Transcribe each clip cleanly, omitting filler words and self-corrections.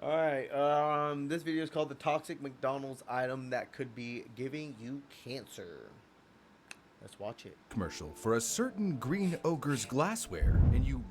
Alright, this video is called the toxic McDonald's item that could be giving you cancer. Let's watch it. Commercial for a certain green ogre's glassware, and you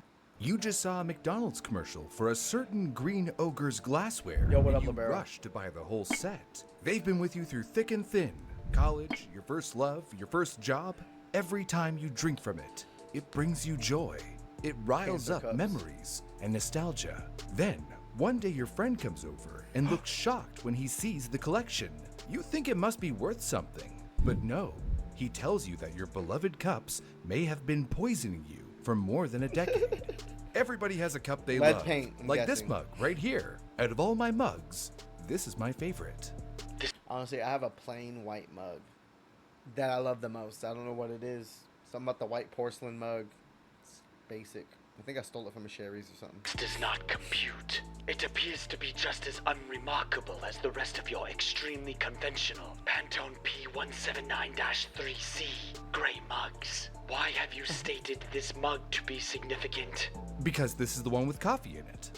just saw a McDonald's commercial for a certain green ogre's glassware. Yo, what up, and you LeBaro? rush to buy the whole set. They've been with you through thick and thin. College, your first love, your first job. Every time you drink from it, it brings you joy. It riles up cups. memories and nostalgia. Then, one day your friend comes over and looks shocked when he sees the collection. You think it must be worth something, but no. He tells you that your beloved cups may have been poisoning you for more than a decade. Everybody has a cup they Lead love, paint, I'm like this guessing. mug right here. Out of all my mugs, this is my favorite. Honestly, I have a plain white mug that I love the most. I don't know what it is. Something about the white porcelain mug. It's basic. I think I stole it from a Sherry's or something. This does not compute. It appears to be just as unremarkable as the rest of your extremely conventional Pantone P179-3C gray mugs. Why have you stated this mug to be significant? Because this is the one with coffee in it.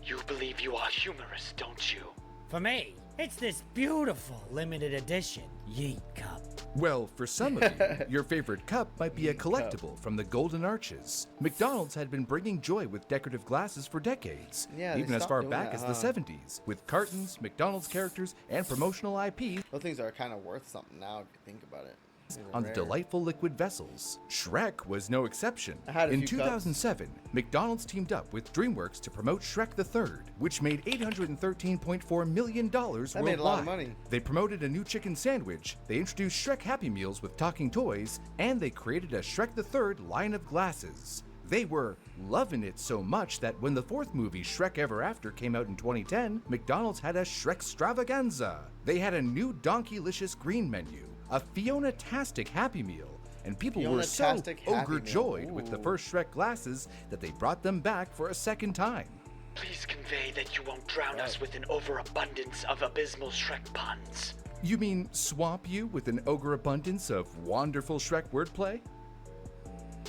You believe you are humorous, don't you? For me, it's this beautiful limited edition Yeet cup. Well, for some of you, your favorite cup might be a collectible from the Golden Arches. McDonald's had been bringing joy with decorative glasses for decades, Yeah, they even as stopped far doing back that, as the 70s, with cartons, McDonald's characters, and promotional IP Those things are kind of worth something now if you think about it. These are on the rare. delightful liquid vessels. Shrek was no exception. I had a In few cups. 2007, McDonald's teamed up with DreamWorks to promote Shrek the Third, which made $813.4 million worldwide. made a lot of money. They promoted a new chicken sandwich, they introduced Shrek Happy Meals with talking toys, and they created a Shrek the Third line of glasses. They were loving it so much that when the fourth movie, Shrek Ever After, came out in 2010, McDonald's had a Shrek Stravaganza. They had a new Donkeylicious green menu, a Fiona-tastic Happy Meal, and people were so Fiona-tastic Happy Meal. overjoyed with the Ooh. first Shrek glasses that they brought them back for a second time. Please convey that you won't drown us with an overabundance of abysmal Shrek puns. You mean swamp you with an ogre abundance of wonderful Shrek wordplay?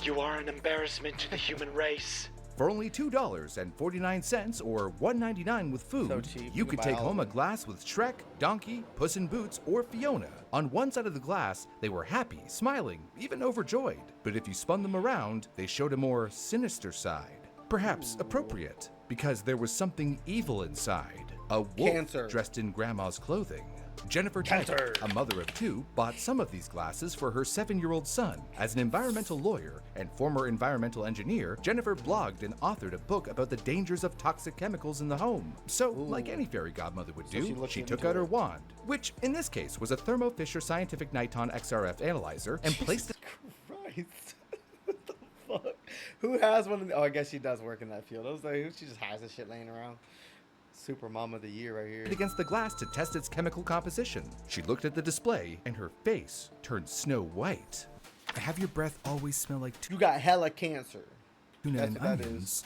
You are an embarrassment to the human race. For only $2.49 or $1.99 with food, So cheap, you could buy take all of home a them. glass with Shrek, Donkey, Puss in Boots, or Fiona. On one side of the glass, they were happy, smiling, even overjoyed. But if you spun them around, they showed a more sinister side. Perhaps appropriate, because there was something evil inside. A wolf Cancer. dressed in grandma's clothing. Jennifer Cancer. Taggart, a mother of two, bought some of these glasses for her 7-year-old son. As an environmental lawyer and former environmental engineer, Jennifer blogged and authored a book about the dangers of toxic chemicals in the home. So, like any fairy godmother would So she do, looked she into took out her it. wand, which in this case was a Thermo Fisher Scientific Niton XRF analyzer, and placed it Christ. What the fuck? Who has one of the... Oh, I guess she does work in that field. I was like, she just has this shit laying around. Super mom of the year right here. against the glass to test its chemical composition. She looked at the display, and her face turned snow white. Have your breath always smell like You got hella cancer. tuna That's and what that onions?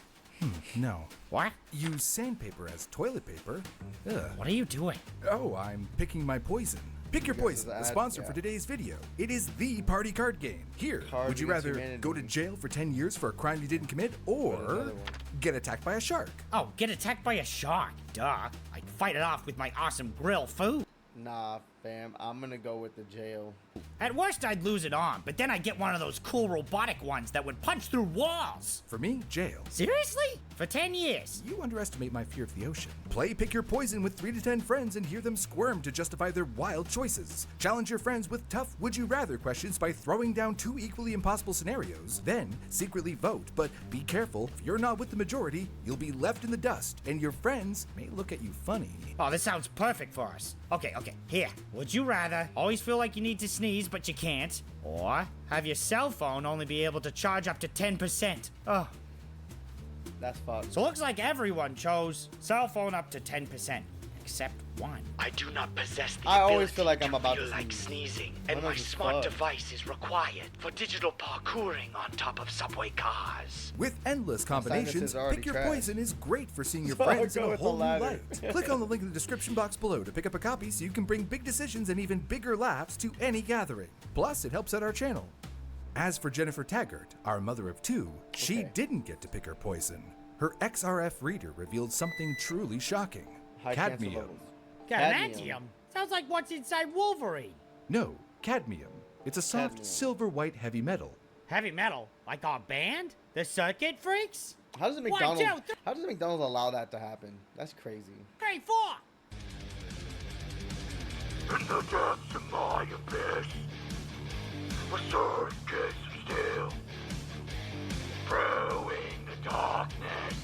No. What? Use sandpaper as toilet paper? Ugh. What are you doing? Oh, I'm picking my poison. Pick your Guess poison, it's the ad- sponsor yeah. for today's video. It is the party card game. Here, Card would you against rather humanity. go to jail for 10 years for a crime you didn't commit, or another one. get attacked by a shark? Oh, get attacked by a shark. Duh. I'd fight it off with my awesome grill food. Nah, fam. I'm gonna go with the jail. At worst, I'd lose it on, but then I'd get one of those cool robotic ones that would punch through walls. For me, jail. Seriously? For 10 years? You underestimate my fear of the ocean. Play Pick Your Poison with 3 to 10 friends and hear them squirm to justify their wild choices. Challenge your friends with tough Would You Rather questions by throwing down 2 equally impossible scenarios. Then, secretly vote, but be careful, if you're not with the majority, you'll be left in the dust, and your friends may look at you funny. Oh, this sounds perfect for us. Okay. Here. Would you rather always feel like you need to sneeze, but you can't? Or have your cell phone only be able to charge up to 10%? Oh, That's fucked. so looks like everyone chose cell phone up to 10%, except one. I do not possess the I always ability feel like I'm to about feel to like sneeze. sneezing, One and of my these smart fucked. device is required for digital parkouring on top of subway cars. With endless combinations, is already Pick Your trash. Poison is great for seeing your So I'll friends in go a with the whole new latter. light. Click on the link in the description box below to pick up a copy so you can bring big decisions and even bigger laughs to any gathering. Plus, it helps out our channel. As for Jennifer Taggart, our mother of two, she Okay. didn't get to pick her poison. Her XRF reader revealed something truly shocking. High cancer Cadmium. levels. Cadmium? Sounds like what's inside Wolverine. No, cadmium. It's a soft Cadmium. silver-white heavy metal. Heavy metal? Like our band? The Circuit Freaks? How does McDonald's allow that to happen? That's crazy. 3, 4. In the depths of my abyss, a sword gets still, brewing the darkness,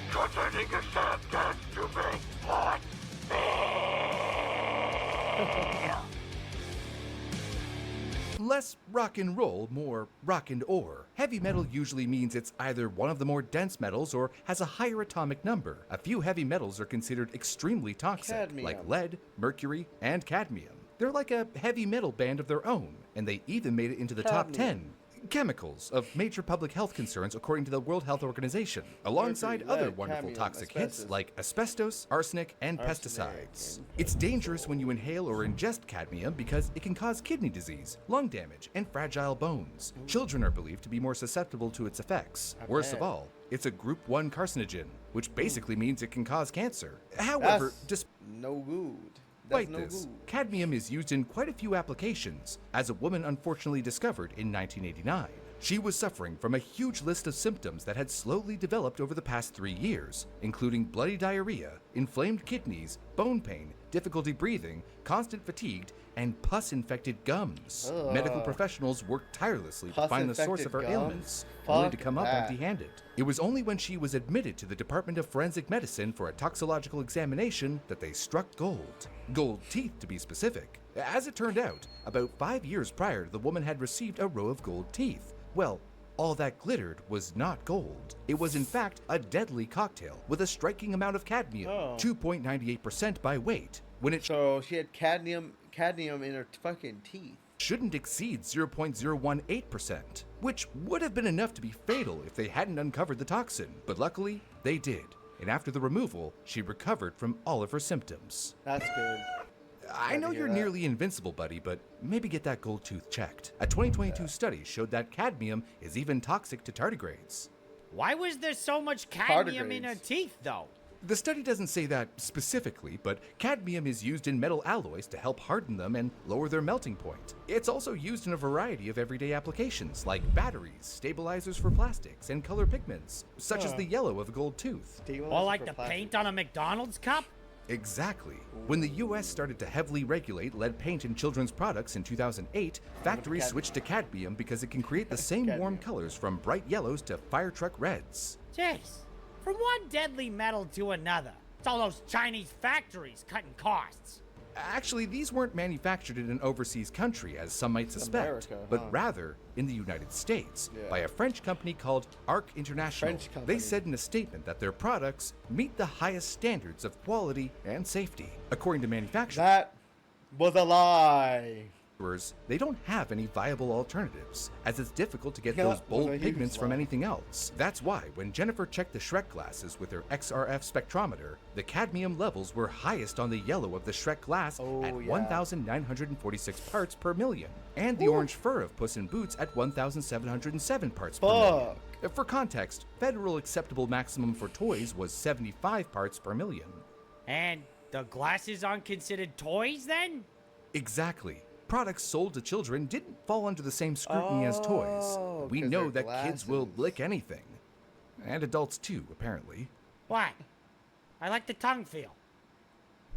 transcending acceptance to make what feel. Less rock and roll, more rock and ore. Heavy metal usually means it's either one of the more dense metals or has a higher atomic number. A few heavy metals are considered extremely toxic, Cadmium. like lead, mercury, and cadmium. They're like a heavy metal band of their own, and they even made it into the top 10 chemicals of major public health concerns according to the World Health Organization, alongside Mercury, other lead, wonderful cadmium, toxic asbestos. hits like asbestos, arsenic, and pesticides. It's dangerous when you inhale or ingest cadmium because it can cause kidney disease, lung damage, and fragile bones. Children are believed to be more susceptible to its effects. Worst of bet. all, it's a group 1 carcinogen, which basically means it can cause cancer. However, That's no good. Despite That's no this, good. cadmium is used in quite a few applications, as a woman unfortunately discovered in 1989. She was suffering from a huge list of symptoms that had slowly developed over the past 3 years, including bloody diarrhea, inflamed kidneys, bone pain, difficulty breathing, constant fatigue, and pus-infected gums. Ugh. Medical professionals worked tirelessly to find the source of her Pus-infected ailments, gums? only to Fuck come up that. empty-handed. It was only when she was admitted to the Department of Forensic Medicine for a toxicological examination that they struck gold. Gold teeth, to be specific. As it turned out, about 5 years prior, the woman had received a row of gold teeth. Well, all that glittered was not gold. It was in fact a deadly cocktail with a striking amount of cadmium, Oh. 2.98% by weight, when it So she had cadmium in her fucking teeth. shouldn't exceed 0.018%, which would have been enough to be fatal if they hadn't uncovered the toxin. But luckily, they did. And after the removal, she recovered from all of her symptoms. That's good. I Glad know to hear you're that. nearly invincible, buddy, but maybe get that gold tooth checked. A 2022 study showed that cadmium is even toxic to tardigrades. Why was there so much cadmium in her Tardigrades. teeth, though? The study doesn't say that specifically, but cadmium is used in metal alloys to help harden them and lower their melting point. It's also used in a variety of everyday applications, like batteries, stabilizers for plastics, and color pigments, such as the yellow of a gold tooth. Or like the paint on a McDonald's cup? Exactly. When the US started to heavily regulate lead paint in children's products in 2008, factories cadmium. switched to cadmium because it can create the same warm Cadmium. colors from bright yellows to fire truck reds. Jeez. From one deadly metal to another. It's all those Chinese factories cutting costs. Actually, these weren't manufactured in an overseas country, as some might suspect, America, but huh? rather in the United States, Yeah. by a French company called Arc International. French company. They said in a statement that their products meet the highest standards of quality and safety. According to manufacturers, That was a lie. they don't have any viable alternatives, as it's difficult to get Yeah, those was a bold huge pigments from lie. anything else. That's why, when Jennifer checked the Shrek glasses with her XRF spectrometer, the cadmium levels were highest on the yellow of the Shrek glass Oh, at yeah. 1,946 parts per million, and the orange fur of Puss in Boots at 1,707 parts per Fuck. million. For context, federal acceptable maximum for toys was 75 parts per million. And the glasses aren't considered toys then? Exactly. Products sold to children didn't fall under the same scrutiny as toys. Oh, We 'cause know they're that kids will glasses. lick anything. And adults too, apparently. What? I like the tongue feel.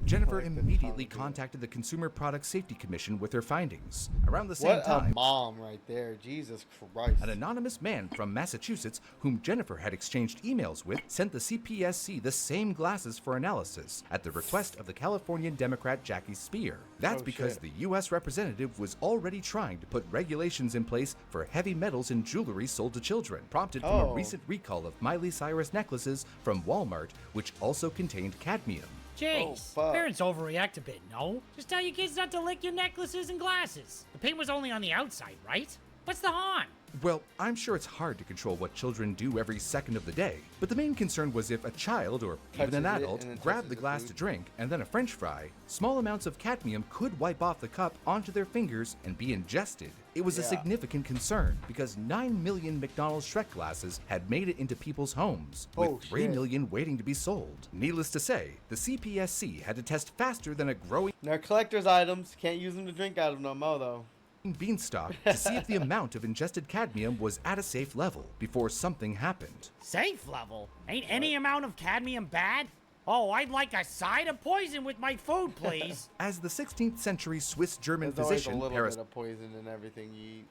Jennifer like the immediately tongue, contacted the Consumer Product Safety Commission with her findings. Around the same What a time, mom right there. Jesus Christ. an anonymous man from Massachusetts, whom Jennifer had exchanged emails with, sent the CPSC the same glasses for analysis at the request of the Californian Democrat Jackie Spear. That's Oh, because shit. the U.S. representative was already trying to put regulations in place for heavy metals in jewelry sold to children, prompted from a Oh. recent recall of Miley Cyrus necklaces from Walmart, which also contained cadmium. Jeez. fuck. Parents overreact a bit, no? Just tell your kids not to lick your necklaces and glasses. The paint was only on the outside, right? What's the harm? Well, I'm sure it's hard to control what children do every second of the day, but the main concern was if a child or even an Touches it adult and then grabbed touches the the glass food. to drink and then a french fry, small amounts of cadmium could wipe off the cup onto their fingers and be ingested. It was a Yeah. significant concern because 9 million McDonald's Shrek glasses had made it into people's homes, with Oh, 3 shit. million waiting to be sold. Needless to say, the CPSC had to test faster than a growing They're collector's items. Can't use them to drink out of no more, though. beanstalk to see if the amount of ingested cadmium was at a safe level before something happened. Safe level? Ain't any amount of cadmium bad? Oh, I'd like a side of poison with my food, please. As the 16th century Swiss-German There's always a physician little Paracelsus bit of poison in everything you eat.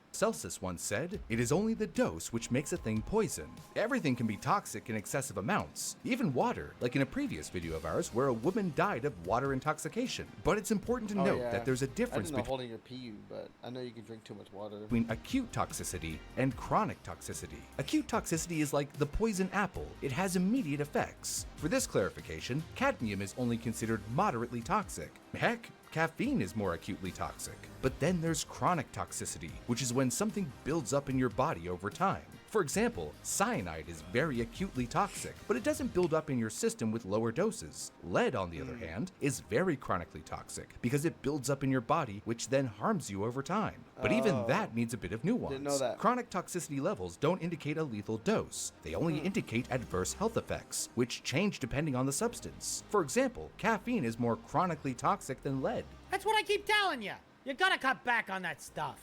once said, "It is only the dose which makes a thing poison. Everything can be toxic in excessive amounts, even water, like in a previous video of ours where a woman died of water intoxication. But it's important to note that there's a I difference didn't know between holding your PU, but I know you can drink too much water. acute toxicity and chronic toxicity. Acute toxicity is like the poison apple. It has immediate effects. For this clarification, cadmium is only considered moderately toxic. Heck, caffeine is more acutely toxic. But then there's chronic toxicity, which is when something builds up in your body over time. For example, cyanide is very acutely toxic, but it doesn't build up in your system with lower doses. Lead, on the other hand, is very chronically toxic because it builds up in your body, which then harms you over time. But even that needs a bit of nuance. Didn't know that. Chronic toxicity levels don't indicate a lethal dose. They only indicate adverse health effects, which change depending on the substance. For example, caffeine is more chronically toxic than lead. That's what I keep telling you. You gotta cut back on that stuff.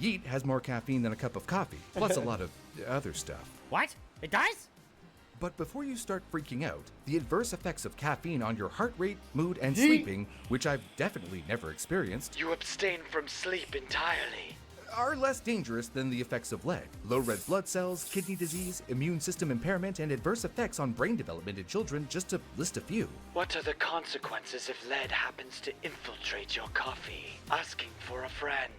Yeet has more caffeine than a cup of coffee, plus a lot of other stuff. What? It does? But before you start freaking out, the adverse effects of caffeine on your heart rate, mood, and Yeet. sleeping, which I've definitely never experienced, You abstain from sleep entirely. are less dangerous than the effects of lead. Low red blood cells, kidney disease, immune system impairment, and adverse effects on brain development in children, just to list a few. What are the consequences if lead happens to infiltrate your coffee? Asking for a friend.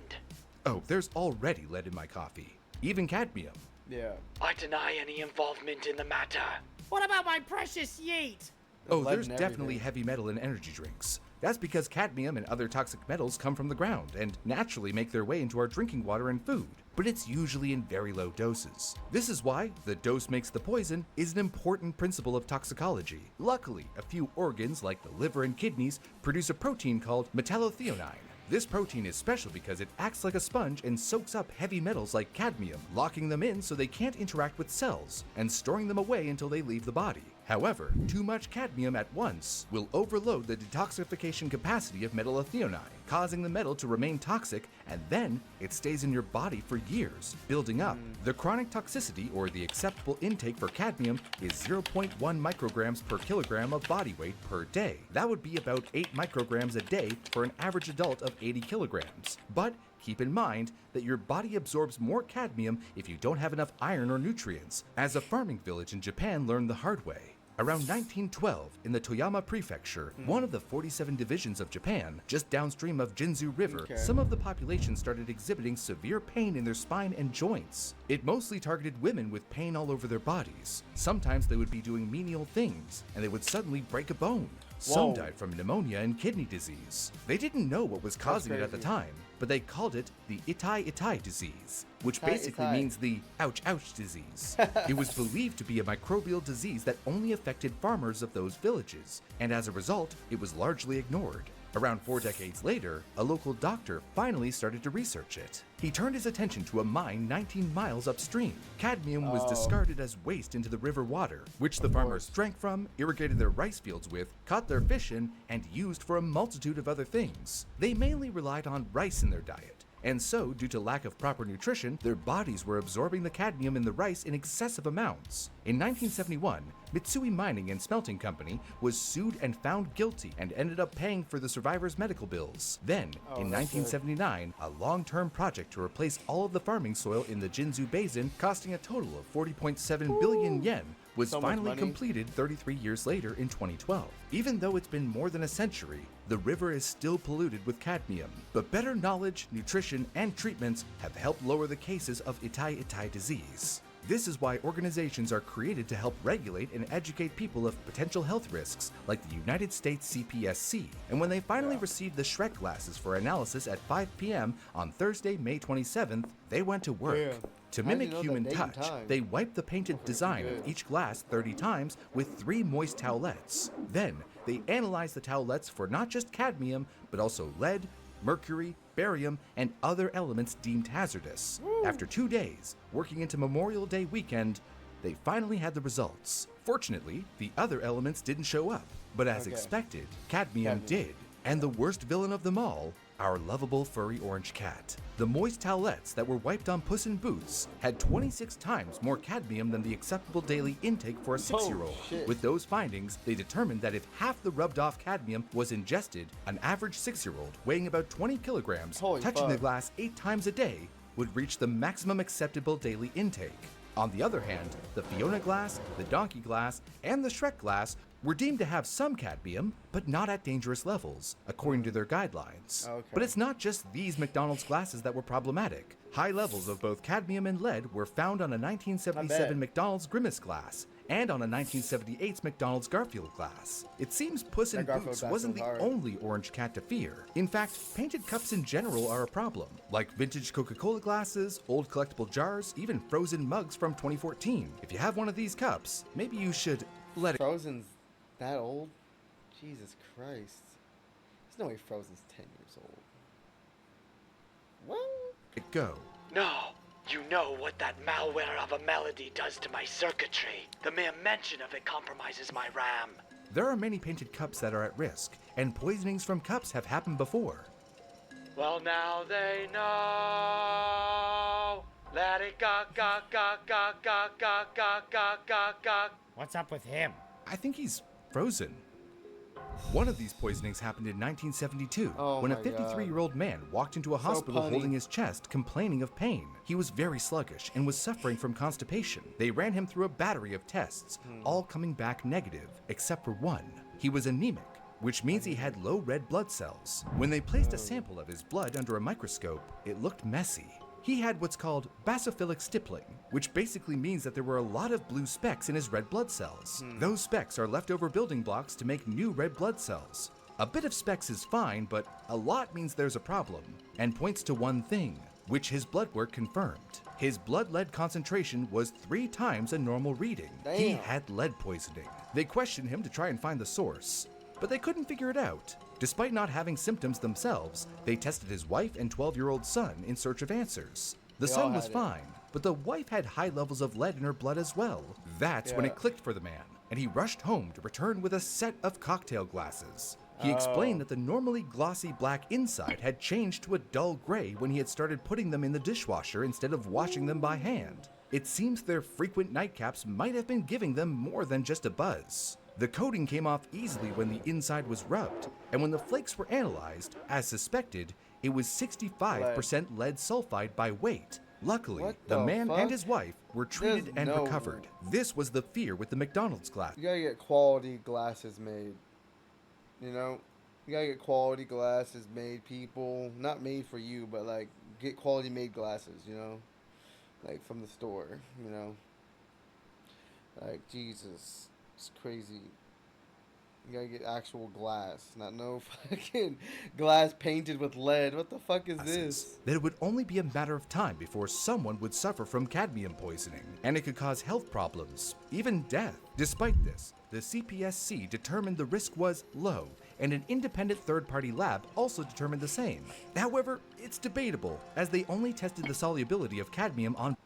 Oh, there's already lead in my coffee. Even cadmium. Yeah. I deny any involvement in the matter. What about my precious yeet? Oh, lead there's in definitely everything. heavy metal in energy drinks. That's because cadmium and other toxic metals come from the ground and naturally make their way into our drinking water and food, but it's usually in very low doses. This is why the dose makes the poison is an important principle of toxicology. Luckily, a few organs like the liver and kidneys produce a protein called metallothionein. This protein is special because it acts like a sponge and soaks up heavy metals like cadmium, locking them in so they can't interact with cells, and storing them away until they leave the body. However, too much cadmium at once will overload the detoxification capacity of metallothionein, causing the metal to remain toxic, and then it stays in your body for years, building up. The chronic toxicity, or the acceptable intake for cadmium, is 0.1 micrograms per kilogram of body weight per day. That would be about 8 micrograms a day for an average adult of 80 kilograms. But keep in mind that your body absorbs more cadmium if you don't have enough iron or nutrients, as a farming village in Japan learned the hard way. Around 1912, in the Toyama Prefecture, one of the 47 divisions of Japan, just downstream of Jinzu River, Okay. some of the population started exhibiting severe pain in their spine and joints. It mostly targeted women with pain all over their bodies. Sometimes they would be doing menial things, and they would suddenly break a bone. Some Whoa. died from pneumonia and kidney disease. They didn't know what was causing it at the crazy. time, but they called it the itai disease, which Itai basically itai. means the ouch disease. It was believed to be a microbial disease that only affected farmers of those villages, and as a result, it was largely ignored. Around 4 decades later, a local doctor finally started to research it. He turned his attention to a mine 19 miles upstream. Cadmium was discarded as waste into the river water, which the farmers drank from, irrigated their rice fields with, caught their fish in, and used for a multitude of other things. They mainly relied on rice in their diet. And so, due to lack of proper nutrition, their bodies were absorbing the cadmium in the rice in excessive amounts. In 1971, Mitsui Mining and Smelting Company was sued and found guilty and ended up paying for the survivors' medical bills. Then, in that's good. 1979, a long-term project to replace all of the farming soil in the Jinzu Basin, costing a total of 40.7 billion yen, was So much finally money. completed 33 years later in 2012. Even though it's been more than a century, the river is still polluted with cadmium. But better knowledge, nutrition, and treatments have helped lower the cases of itai disease. This is why organizations are created to help regulate and educate people of potential health risks, like the United States CPSC. And when they finally received the Shrek glasses for analysis at 5 p.m. on Thursday, May 27th, they went to work. Yeah. To How do you mimic know the human date and touch, time? they wiped the painted Pretty design good. of each glass 30 times with 3 moist towelettes. Then, they analyzed the towelettes for not just cadmium, but also lead, mercury, barium, and other elements deemed hazardous. After 2 days, working into Memorial Day weekend, they finally had the results. Fortunately, the other elements didn't show up, but as Okay. expected, cadmium did. And the worst villain of them all, our lovable furry orange cat. The moist towelettes that were wiped on Puss in Boots had 26 times more cadmium than the acceptable daily intake for a 6-year-old. shit. With those findings, they determined that if half the rubbed off cadmium was ingested, an average 6-year-old weighing about 20 kilograms, Holy touching the fuck. glass 8 times a day, would reach the maximum acceptable daily intake. On the other hand, the Fiona glass, the Donkey glass, and the Shrek glass were deemed to have some cadmium, but not at dangerous levels, according to their guidelines. Okay. But it's not just these McDonald's glasses that were problematic. High levels of both cadmium and lead were found on a 1977 McDonald's Grimace glass and on a 1978 McDonald's Garfield glass. It seems Puss in That Garfield Boots glass wasn't was the hard. only orange cat to fear. In fact, painted cups in general are a problem, like vintage Coca-Cola glasses, old collectible jars, even frozen mugs from 2014. If you have one of these cups, maybe you should let Frozen's that old? Jesus Christ. There's no way Frozen's 10 years old. What? it go. No, you know what that malware of a melody does to my circuitry. The mere mention of it compromises my RAM. There are many painted cups that are at risk, and poisonings from cups have happened before. Well, now they know. Let it go, go, go, go, go, go, go, go, go, go. What's up with him? I think he's frozen. One of these poisonings happened in 1972 Oh when a my God. 53-year-old man walked into a hospital punny. holding his chest, complaining of pain. He was very sluggish and was suffering from constipation. They ran him through a battery of tests, all coming back negative, except for one. He was anemic, which means he had low red blood cells. When they placed a sample of his blood under a microscope, it looked messy. He had what's called basophilic stippling, which basically means that there were a lot of blue specks in his red blood cells. Those specks are leftover building blocks to make new red blood cells. A bit of specks is fine, but a lot means there's a problem, and points to one thing, which his blood work confirmed. His blood lead concentration was 3 times a normal reading. He Damn. had lead poisoning. They questioned him to try and find the source, but they couldn't figure it out. Despite not having symptoms themselves, they tested his wife and 12-year-old son in search of answers. The They all son was had it. fine, but the wife had high levels of lead in her blood as well. That's when Yeah. it clicked for the man, and he rushed home to return with a set of cocktail glasses. He explained that the normally glossy black inside had changed to a dull gray when he had started putting them in the dishwasher instead of washing them by hand. It seems their frequent nightcaps might have been giving them more than just a buzz. The coating came off easily when the inside was rubbed, and when the flakes were analyzed, as suspected, it was 65% lead sulfide by weight. Luckily, What the the man fuck? and his wife were treated There's and no- recovered. This was the fear with the McDonald's glass. You gotta get quality glasses made. You know? You gotta get quality glasses made, people. Not made for you, but like, get quality made glasses, you know? Like, from the store, you know? Like, Jesus. It's crazy. You gotta get actual glass, not no fucking glass painted with lead. What the fuck is this? That it would only be a matter of time before someone would suffer from cadmium poisoning, and it could cause health problems, even death. Despite this, the CPSC determined the risk was low, and an independent third-party lab also determined the same. However, it's debatable, as they only tested the solubility of cadmium on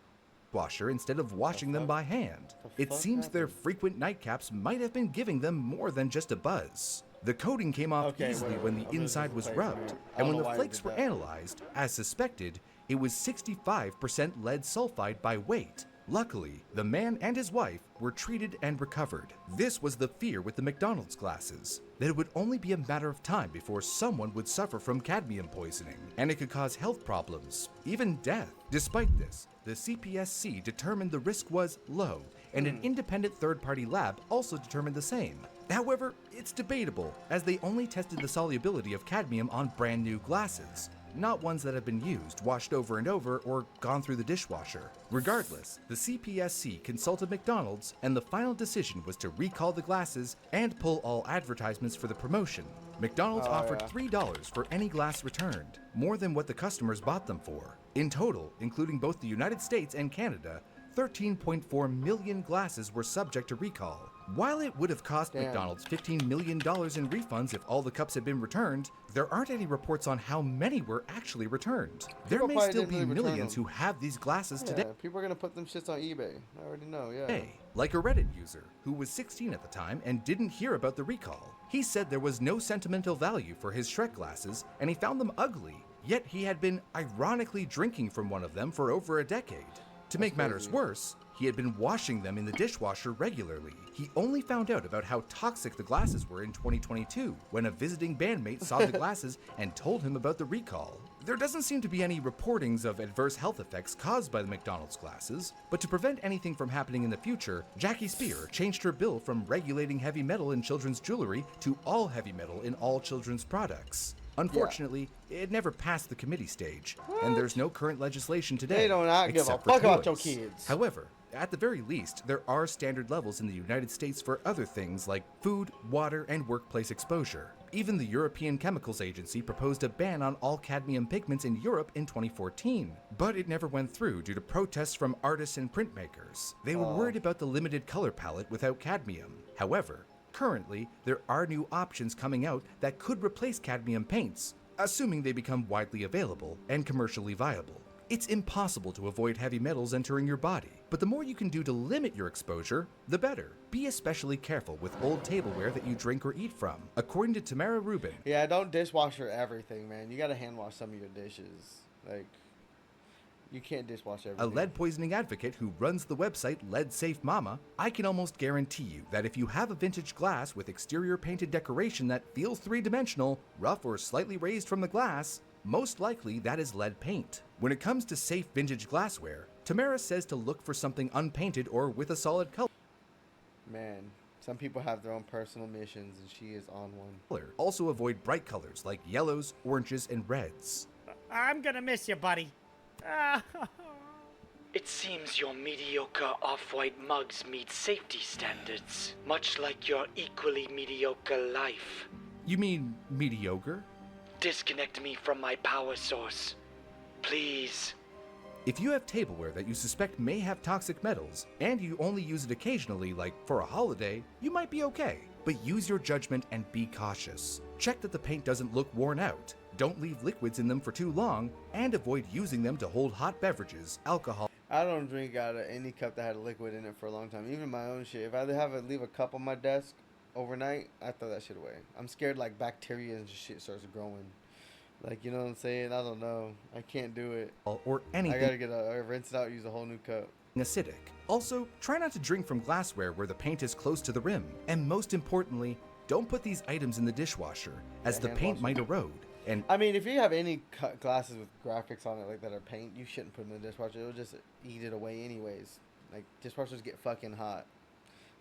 washer instead of washing them by hand. It fuck seems their happened? frequent nightcaps might have been giving them more than just a buzz. The coating came off Okay, easily wait, when wait, the I'm inside gonna was play it rubbed, for me. I and don't when know the why I flakes did were that. analyzed, as suspected, it was 65% lead sulfide by weight. Luckily, the man and his wife were treated and recovered. This was the fear with the McDonald's glasses, that it would only be a matter of time before someone would suffer from cadmium poisoning, and it could cause health problems, even death. Despite this, the CPSC determined the risk was low, and an independent third-party lab also determined the same. However, it's debatable, as they only tested the solubility of cadmium on brand new glasses, not ones that have been used, washed over and over, or gone through the dishwasher. Regardless, the CPSC consulted McDonald's, and the final decision was to recall the glasses and pull all advertisements for the promotion. McDonald's offered $3 for any glass returned, more than what the customers bought them for. In total, including both the United States and Canada, 13.4 million glasses were subject to recall. While it would have cost Damn. McDonald's $15 million in refunds if all the cups had been returned, there aren't any reports on how many were actually returned. There People may probably still didn't be really return millions them. who have these glasses Yeah, today. people are gonna put them shits on eBay. I already know, yeah. Like a Reddit user who was 16 at the time and didn't hear about the recall. He said there was no sentimental value for his Shrek glasses and he found them ugly, yet he had been ironically drinking from one of them for over a decade. To make matters crazy. worse, he had been washing them in the dishwasher regularly. He only found out about how toxic the glasses were in 2022 when a visiting bandmate saw the glasses and told him about the recall. There doesn't seem to be any reportings of adverse health effects caused by the McDonald's glasses, but to prevent anything from happening in the future, Jackie Spear changed her bill from regulating heavy metal in children's jewelry to all heavy metal in all children's products. Unfortunately, it never passed the committee stage, and there's no current legislation today. They do not give a except for fuck about your toys. kids. However, at the very least, there are standard levels in the United States for other things like food, water, and workplace exposure. Even the European Chemicals Agency proposed a ban on all cadmium pigments in Europe in 2014, but it never went through due to protests from artists and printmakers. They were worried about the limited color palette without cadmium. However, currently, there are new options coming out that could replace cadmium paints, assuming they become widely available and commercially viable. It's impossible to avoid heavy metals entering your body, but the more you can do to limit your exposure, the better. Be especially careful with old tableware that you drink or eat from. According to Tamara Rubin, Yeah, don't dishwasher everything, man. You gotta hand wash some of your dishes. Like, you can't dishwash everything. a lead poisoning advocate who runs the website Lead Safe Mama, I can almost guarantee you that if you have a vintage glass with exterior painted decoration that feels three-dimensional, rough or slightly raised from the glass, most likely that is lead paint. When it comes to safe vintage glassware, Tamara says to look for something unpainted or with a solid color. Man, some people have their own personal missions, and she is on one. Also avoid bright colors like yellows, oranges, and reds. I'm gonna miss you, buddy. It seems your mediocre off-white mugs meet safety standards, much like your equally mediocre life. You mean mediocre? Disconnect me from my power source. Please. If you have tableware that you suspect may have toxic metals, and you only use it occasionally, like for a holiday, you might be okay. But use your judgment and be cautious. Check that the paint doesn't look worn out, don't leave liquids in them for too long, and avoid using them to hold hot beverages, alcohol. I don't drink out of any cup that had a liquid in it for a long time. Even my own shit. If I leave a cup on my desk overnight, I throw that shit away. I'm scared like bacteria and shit starts growing. Like, you know what I'm saying? I don't know. I can't do it. or I anything gotta rinse it out, use a whole new cup. acidic. Also, try not to drink from glassware where the paint is close to the rim. And most importantly, don't put these items in the dishwasher, as Yeah, the hand paint wash might them. erode. And I mean, if you have any glasses with graphics on it like that are paint, you shouldn't put them in the dishwasher. It'll just eat it away anyways. Like, dishwashers get fucking hot.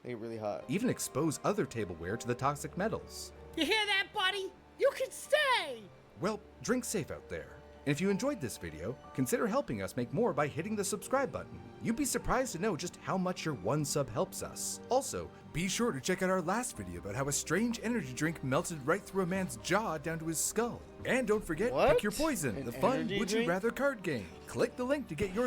They get really hot. even expose other tableware to the toxic metals. You hear that, buddy? You can stay! Well, drink safe out there. And if you enjoyed this video, consider helping us make more by hitting the subscribe button. You'd be surprised to know just how much your one sub helps us. Also, be sure to check out our last video about how a strange energy drink melted right through a man's jaw down to his skull. And don't forget, What? pick your poison, An the fun energy Would drink? You Rather card game. Click the link to get your